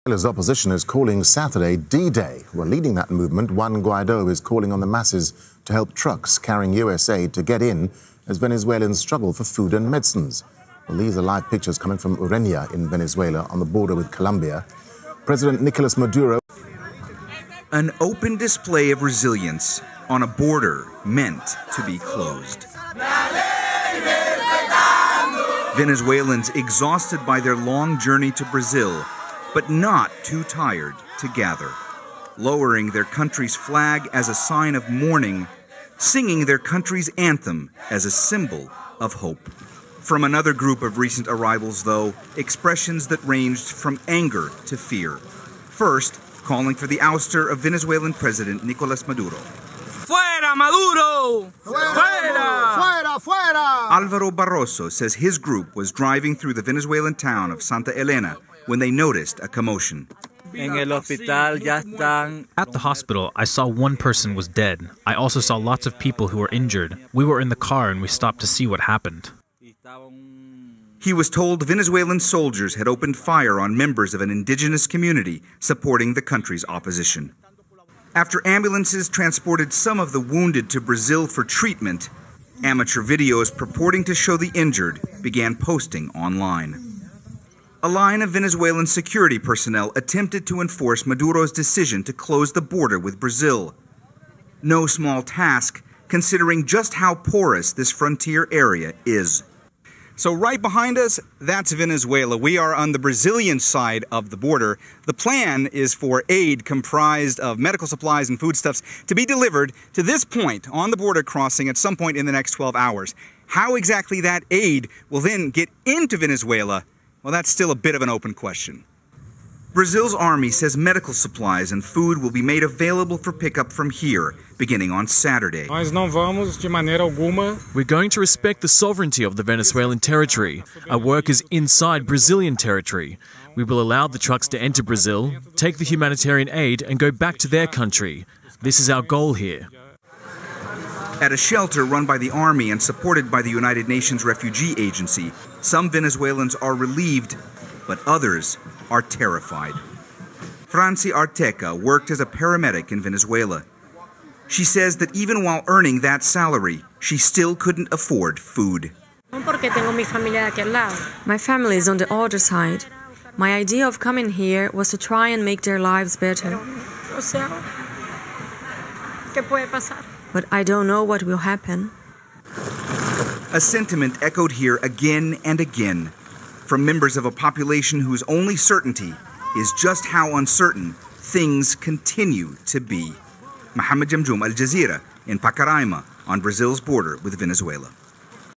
Venezuela's opposition is calling Saturday D-Day. Well, leading that movement, Juan Guaido is calling on the masses to help trucks carrying US aid to get in as Venezuelans struggle for food and medicines. Well, these are live pictures coming from EURONEWS in Venezuela on the border with Colombia. President Nicolás Maduro. An open display of resilience on a border meant to be closed. Venezuelans exhausted by their long journey to Brazil, but not too tired to gather, lowering their country's flag as a sign of mourning, singing their country's anthem as a symbol of hope. From another group of recent arrivals, though, expressions that ranged from anger to fear. First, calling for the ouster of Venezuelan President Nicolás Maduro. Fuera Maduro! Fuera! Fuera! Fuera! Alvaro Barroso says his group was driving through the Venezuelan town of Santa Elena when they noticed a commotion. At the hospital, I saw one person was dead. I also saw lots of people who were injured. We were in the car and we stopped to see what happened. He was told Venezuelan soldiers had opened fire on members of an indigenous community supporting the country's opposition. After ambulances transported some of the wounded to Brazil for treatment, amateur videos purporting to show the injured began posting online. A line of Venezuelan security personnel attempted to enforce Maduro's decision to close the border with Brazil. No small task, considering just how porous this frontier area is. So right behind us, that's Venezuela. We are on the Brazilian side of the border. The plan is for aid comprised of medical supplies and foodstuffs to be delivered to this point on the border crossing at some point in the next 12 hours. How exactly that aid will then get into Venezuela, well, that's still a bit of an open question. Brazil's army says medical supplies and food will be made available for pickup from here, beginning on Saturday. We're going to respect the sovereignty of the Venezuelan territory. Our work is inside Brazilian territory. We will allow the trucks to enter Brazil, take the humanitarian aid and go back to their country. This is our goal here. At a shelter run by the army and supported by the United Nations Refugee Agency, some Venezuelans are relieved, but others are terrified. Franci Arteca worked as a paramedic in Venezuela. She says that even while earning that salary, she still couldn't afford food. My family is on the other side. My idea of coming here was to try and make their lives better. But I don't know what will happen. A sentiment echoed here again and again from members of a population whose only certainty is just how uncertain things continue to be. Mohammed Jamjoom, Al Jazeera, in Pacaraima, on Brazil's border with Venezuela.